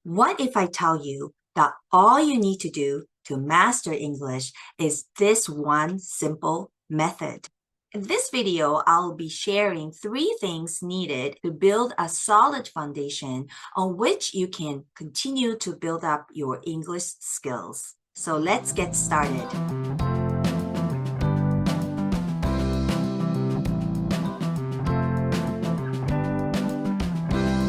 What if I tell you that all you need to do to master English is this one simple method? In this video, I'll be sharing 3 things needed to build a solid foundation on which you can continue to build up your English skills. So let's get started.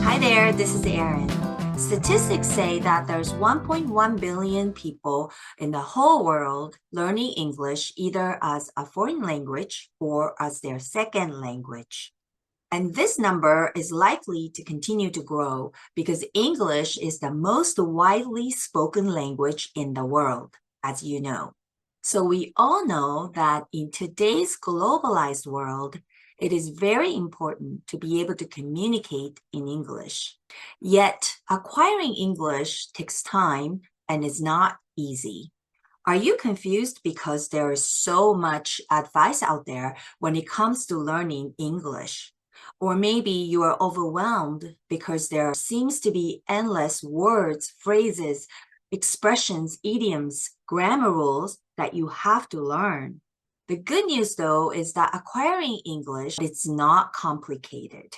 Hi there, this is Erin. Statistics say that there's 1.1 billion people in the whole world learning English either as a foreign language or as their second language. And this number is likely to continue to grow because English is the most widely spoken language in the world, as you know. So we all know that in today's globalized world, it is very important to be able to communicate in English. Yet, acquiring English takes time and is not easy. Are you confused because there is so much advice out there when it comes to learning English? Or maybe you are overwhelmed because there seems to be endless words, phrases, expressions, idioms, grammar rules that you have to learn. The good news, though, is that acquiring English is not complicated.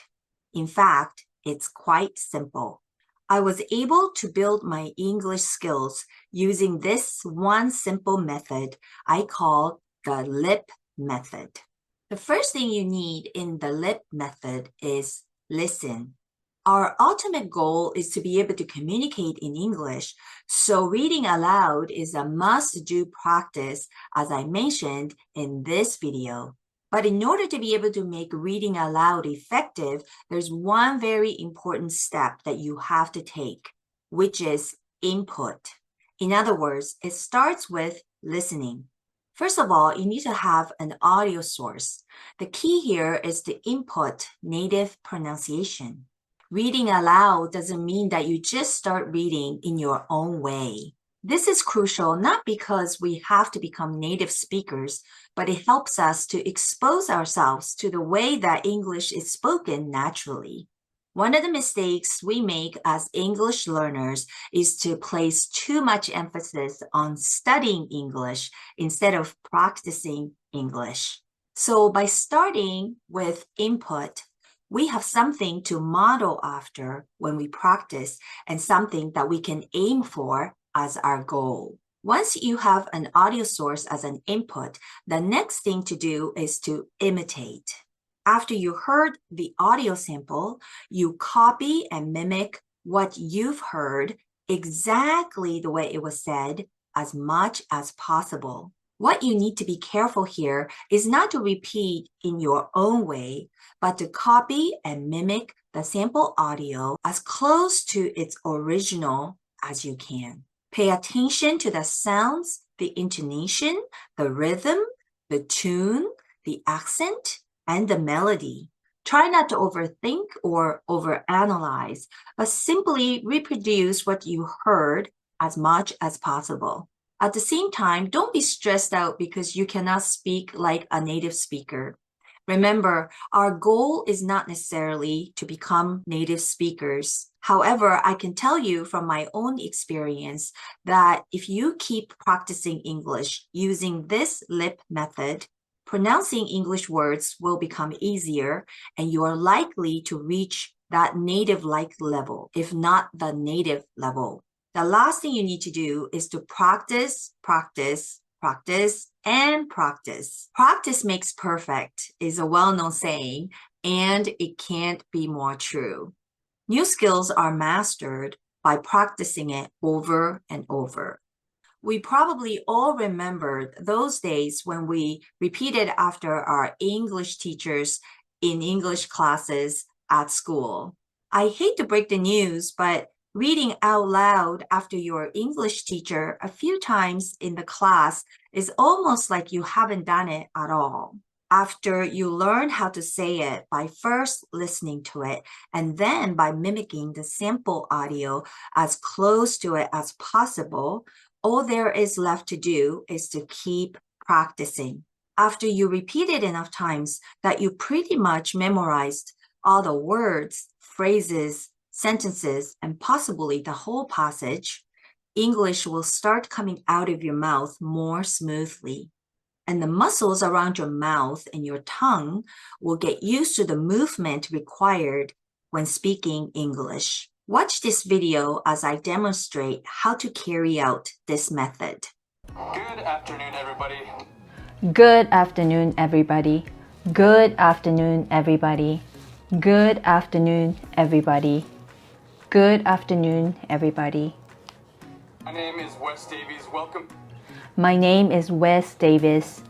In fact, it's quite simple. I was able to build my English skills using this one simple method I call the LIP method. The first thing you need in the LIP method is listen. Our ultimate goal is to be able to communicate in English, so reading aloud is a must-do practice, as I mentioned in this video. But in order to be able to make reading aloud effective, there's one very important step that you have to take, which is input. In other words, it starts with listening. First of all, you need to have an audio source. The key here is to input native pronunciation. Reading aloud doesn't mean that you just start reading in your own way. This is crucial not because we have to become native speakers, but it helps us to expose ourselves to the way that English is spoken naturally. One of the mistakes we make as English learners is to place too much emphasis on studying English instead of practicing English. So by starting with input, we have something to model after when we practice and something that we can aim for as our goal. Once you have an audio source as an input, the next thing to do is to imitate. After you heard the audio sample, you copy and mimic what you've heard exactly the way it was said as much as possible. What you need to be careful here is not to repeat in your own way, but to copy and mimic the sample audio as close to its original as you can. Pay attention to the sounds, the intonation, the rhythm, the tune, the accent, and the melody. Try not to overthink or overanalyze, but simply reproduce what you heard as much as possible. At the same time, don't be stressed out because you cannot speak like a native speaker. Remember, our goal is not necessarily to become native speakers. However, I can tell you from my own experience that if you keep practicing English using this LIP method, pronouncing English words will become easier and you are likely to reach that native-like level, if not the native level. The last thing you need to do is to practice, practice, practice, and practice. Practice makes perfect is a well-known saying, and it can't be more true. New skills are mastered by practicing it over and over. We probably all remembered those days when we repeated after our English teachers in English classes at school. I hate to break the news, but reading out loud after your English teacher a few times in the class is almost like you haven't done it at all. After you learn how to say it by first listening to it and then by mimicking the sample audio as close to it as possible, all there is left to do is to keep practicing. After you repeat it enough times that you pretty much memorized all the words, phrases, sentences, and possibly the whole passage, English will start coming out of your mouth more smoothly. And the muscles around your mouth and your tongue will get used to the movement required when speaking English. Watch this video as I demonstrate how to carry out this method. Good afternoon, everybody. Good afternoon, everybody. Good afternoon, everybody. Good afternoon, everybody. Good afternoon, everybody. My name is Wes Davies. Welcome. My name is Wes Davis.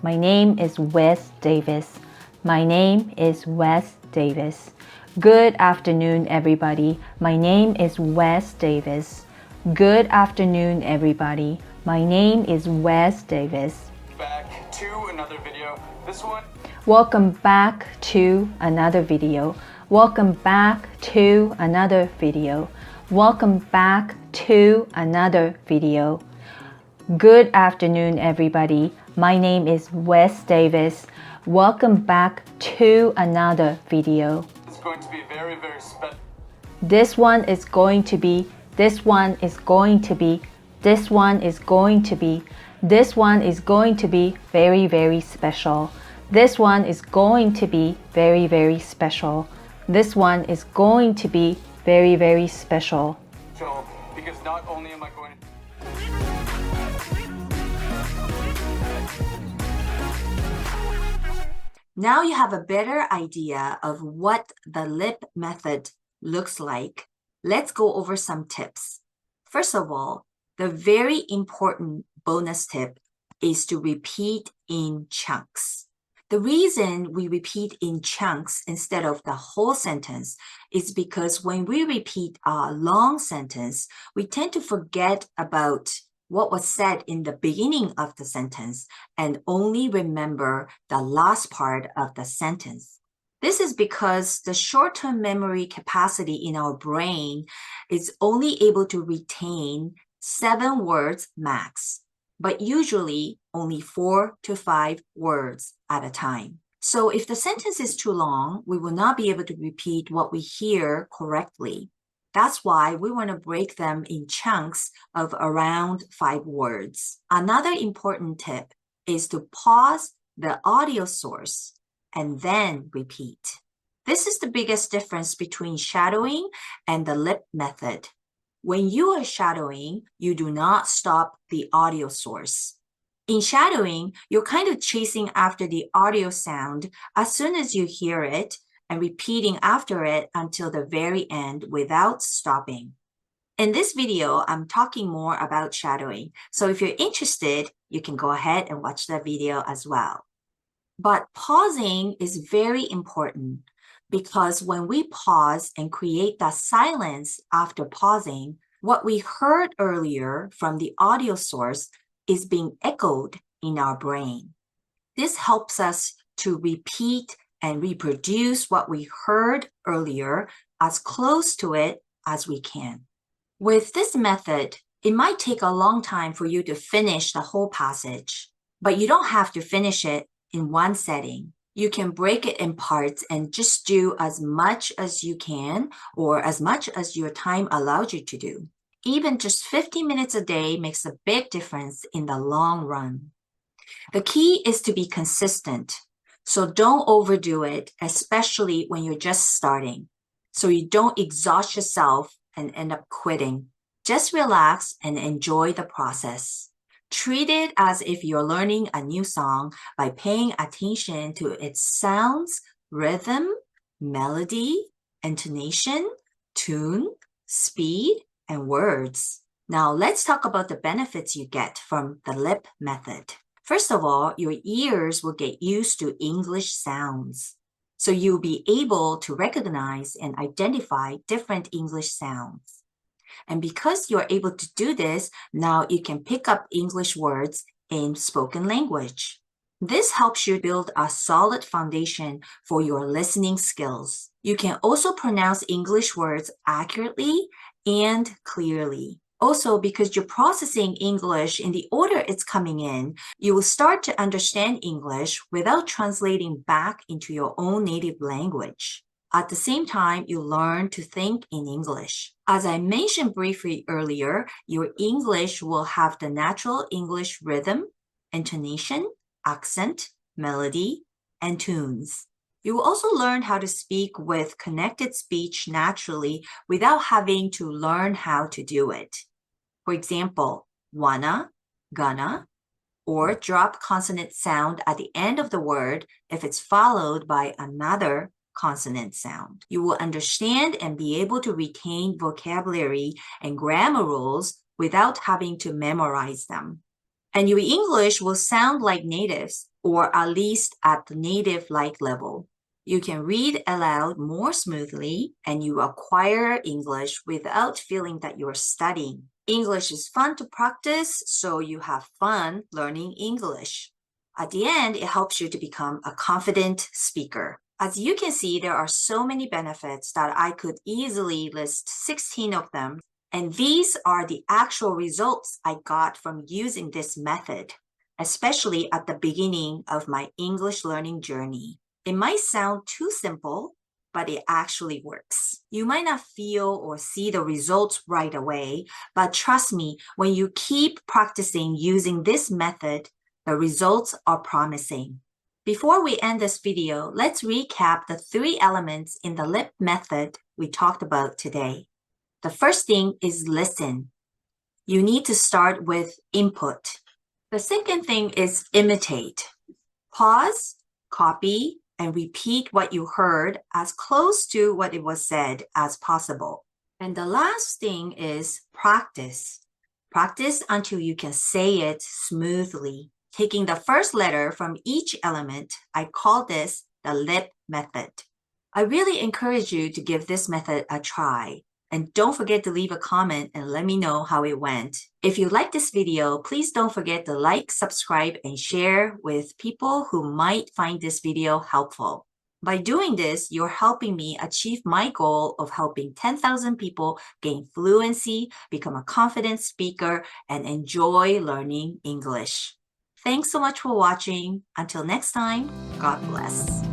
My name is Wes Davis. My name is Wes Davis. Good afternoon, everybody. My name is Wes Davis. Good afternoon, everybody. My name is Wes Davis. Back to another video. This one. Welcome back to another video. Welcome back to another video. Welcome back to another video. Good afternoon, everybody. My name is Wes Davis. Welcome back to another video. It's going to be very, very special. This one is going to be, this one is going to be, this one is going to be, this one is going to be very, very special. This one is going to be very, very special. This one is going to be very, very special. Because not only am I going to... Now you have a better idea of what the lip method looks like. Let's go over some tips. First of all, the very important bonus tip is to repeat in chunks. The reason we repeat in chunks instead of the whole sentence is because when we repeat a long sentence, we tend to forget about what was said in the beginning of the sentence and only remember the last part of the sentence. This is because the short-term memory capacity in our brain is only able to retain 7 words max, but usually only 4 to 5 words at a time. So if the sentence is too long, we will not be able to repeat what we hear correctly. That's why we want to break them in chunks of around 5 words. Another important tip is to pause the audio source and then repeat. This is the biggest difference between shadowing and the lip method. When you are shadowing, you do not stop the audio source. In shadowing, you're kind of chasing after the audio sound as soon as you hear it and repeating after it until the very end without stopping. In this video, I'm talking more about shadowing. So if you're interested, you can go ahead and watch that video as well. But pausing is very important because when we pause and create that silence after pausing, what we heard earlier from the audio source is being echoed in our brain. This helps us to repeat and reproduce what we heard earlier as close to it as we can. With this method, it might take a long time for you to finish the whole passage, but you don't have to finish it in one setting. You can break it in parts and just do as much as you can or as much as your time allows you to do. Even just 50 minutes a day makes a big difference in the long run. The key is to be consistent. So don't overdo it, especially when you're just starting. So you don't exhaust yourself and end up quitting. Just relax and enjoy the process. Treat it as if you're learning a new song by paying attention to its sounds, rhythm, melody, intonation, tune, speed, and words. Now let's talk about the benefits you get from the lip method. First of all, your ears will get used to English sounds. So you'll be able to recognize and identify different English sounds. And because you're able to do this, now you can pick up English words in spoken language. This helps you build a solid foundation for your listening skills. You can also pronounce English words accurately and clearly. Also, because you're processing English in the order it's coming in, you will start to understand English without translating back into your own native language. At the same time, you learn to think in English. As I mentioned briefly earlier, your English will have the natural English rhythm, intonation, accent, melody, and tunes. You will also learn how to speak with connected speech naturally without having to learn how to do it. For example, wanna, gonna, or drop consonant sound at the end of the word if it's followed by another consonant sound. You will understand and be able to retain vocabulary and grammar rules without having to memorize them. And your English will sound like natives, or at least at the native-like level. You can read aloud more smoothly, and you acquire English without feeling that you're studying. English is fun to practice, so you have fun learning English. At the end, it helps you to become a confident speaker. As you can see, there are so many benefits that I could easily list 16 of them. And these are the actual results I got from using this method, especially at the beginning of my English learning journey. It might sound too simple, but it actually works. You might not feel or see the results right away, but trust me, when you keep practicing using this method, the results are promising. Before we end this video, let's recap the 3 elements in the LIP method we talked about today. The first thing is listen. You need to start with input. The second thing is imitate. Pause, copy, and repeat what you heard as close to what it was said as possible. And the last thing is practice. Practice until you can say it smoothly. Taking the first letter from each element, I call this the LIP method. I really encourage you to give this method a try. And don't forget to leave a comment and let me know how it went. If you like this video, please don't forget to like, subscribe, and share with people who might find this video helpful. By doing this, you're helping me achieve my goal of helping 10,000 people gain fluency, become a confident speaker, and enjoy learning English. Thanks so much for watching. Until next time, God bless.